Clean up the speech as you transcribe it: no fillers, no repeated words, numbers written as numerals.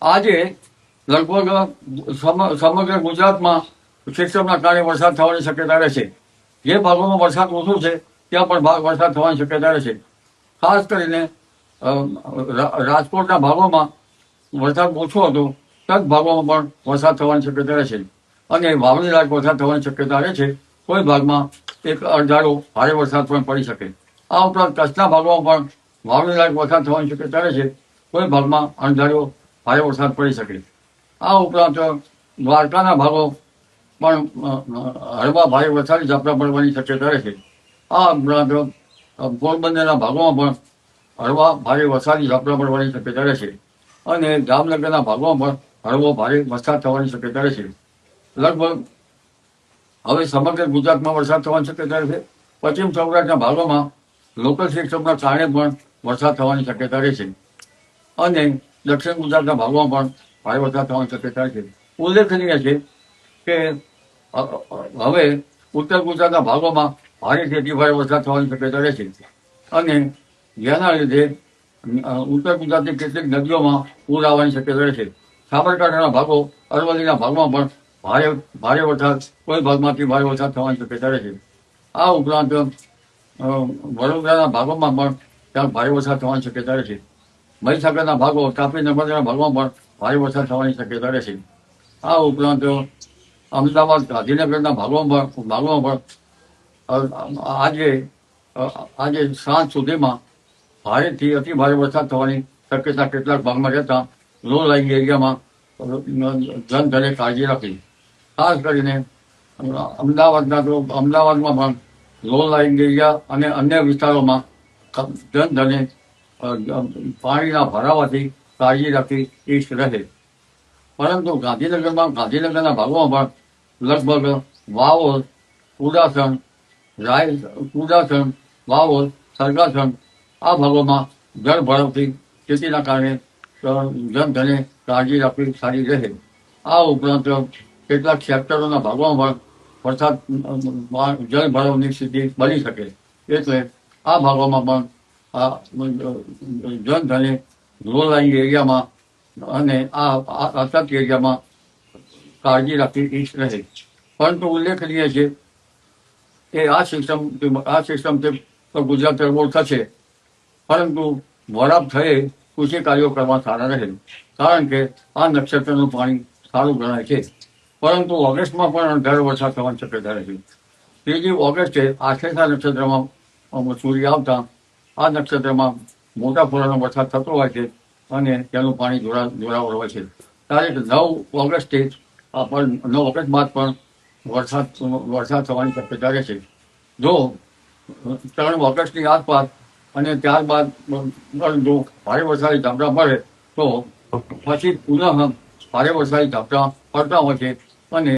આજે લગભગ સમગ્ર ગુજરાતમાં સિસ્ટમના કારણે વરસાદ થવાની શક્યતા રહેશે. જે ભાગોમાં વરસાદ ઓછો છે ત્યાં પણ વરસાદ થવાની શક્યતા રહેશે. ખાસ કરીને રાજકોટના ભાગોમાં વરસાદ ઓછો હતો તે ભાગોમાં પણ વરસાદ થવાની શક્યતા રહેશે અને વાવણી લાયક વરસાદ થવાની શક્યતા રહે છે. કોઈ ભાગમાં એક અડધારો ભારે વરસાદ પણ પડી શકે. આ ઉપરાંત કચ્છના ભાગોમાં પણ વાવણી લાયક વરસાદ થવાની શક્યતા રહે છે. કોઈ ભાગમાં અણધાર્યો ભારે વરસાદ પડી શકે. આ ઉપરાંત દ્વારકાના ભાગો પણ હળવા ભારે વરસાદી ઝાપટા પડવાની શક્યતા રહેશે. આ ઉપરાંત પોરબંદરના ભાગોમાં પણ હળવા ભારે વરસાદી ઝાપટા પડવાની શક્યતા રહેશે અને જામનગરના ભાગોમાં પણ હળવો ભારે વરસાદ થવાની શક્યતા રહેશે. લગભગ હવે સમગ્ર ગુજરાતમાં વરસાદ થવાની શક્યતા રહેશે. પશ્ચિમ સૌરાષ્ટ્રના ભાગોમાં લોકલ સિસ્ટમના કારણે પણ વરસાદ થવાની શક્યતા રહેશે અને દક્ષિણ ગુજરાતના ભાગોમાં પણ ભારે વરસાદ થવાની શક્યતા છે. ઉલ્લેખનીય છે કે હવે ઉત્તર ગુજરાતના ભાગોમાં ભારેથી ભારે વરસાદ થવાની શક્યતા રહેશે અને જેના લીધે ઉત્તર ગુજરાતની કેટલીક નદીઓમાં પૂર આવવાની શક્યતા રહેશે. સાબરકાંઠાના ભાગો, અરવલ્લીના ભાગમાં પણ ભારે વરસાદ, કોઈ ભાગમાંથી ભારે વરસાદ થવાની શક્યતા રહેશે. આ ઉપરાંત વડોદરાના ભાગોમાં પણ ત્યાં ભારે વરસાદ થવાની શક્યતા રહેશે. મહીસાગરના ભાગો, તાપી નર્મદાના ભાગોમાં પણ ભારે વરસાદ થવાની શક્યતા રહેશે. આ ઉપરાંત અમદાવાદ, ગાંધીનગરના ભાગોમાં પણ આજે સાંજ સુધીમાં ભારેથી અતિ ભારે વરસાદ થવાની શક્યતા કેટલાક ભાગમાં રહેતા લો લાઇંગ એરિયામાં જનધને કાળજી રાખવી. ખાસ કરીને અમદાવાદમાં પણ લો લાઇંગ એરિયા અને અન્ય વિસ્તારોમાં જનધને પાણીના ભરાવાથી કાળજી રાખવી ઈષ્ટ રહે. પરંતુ ગાંધીનગરના ભાગોમાં પણ લગભગ વાવોલ, કુડાસણ, વાવોલ, સરગાસણ આ ભાગોમાં જળ ભરાવથી ખેતીના કારણે જનધને કાળજી રાખવી સારી રહે. આ ઉપરાંત કેટલાક સેક્ટરોના ભાગોમાં પણ જળ ભરાવની સ્થિતિ બની શકે. એટલે આ ભાગોમાં પણ જનધને લો લાઇંગ એરિયામાં અને આ અટક એરિયામાં કાળજી રાખવી ઈચ્છ રહે. પરંતુ ઉલ્લેખનીય છે કે આ સિસ્ટમથી ગુજરાત તરબોળ થશે, પરંતુ વરાપ થયે કૃષિ કાર્યો કરવા સારા રહે, કારણ કે આ નક્ષત્રનું પાણી સારું ગણાય છે. પરંતુ ઓગસ્ટમાં પણ અણધાર્યો વરસાદ થવાની શક્યતા રહે છે. 3 ઓગસ્ટે આશ્લેષા નક્ષત્રમાં સૂર્ય આવતા આ નક્ષત્રમાં મોટા ફોરાનો વરસાદ થતો હોય છે અને તેનું પાણી જોરાવર હોય છે. તારીખ 9 ઓગસ્ટે 9 ઓગસ્ટ બાદ પણ વરસાદ થવાની શક્યતા રહેશે. જો 3 ઓગસ્ટની આસપાસ અને ત્યારબાદ જો ભારે વરસાદી ઝાપટા પડે તો પછી પુનઃ ભારે વરસાદી ઝાપટા પડતા હોય છે અને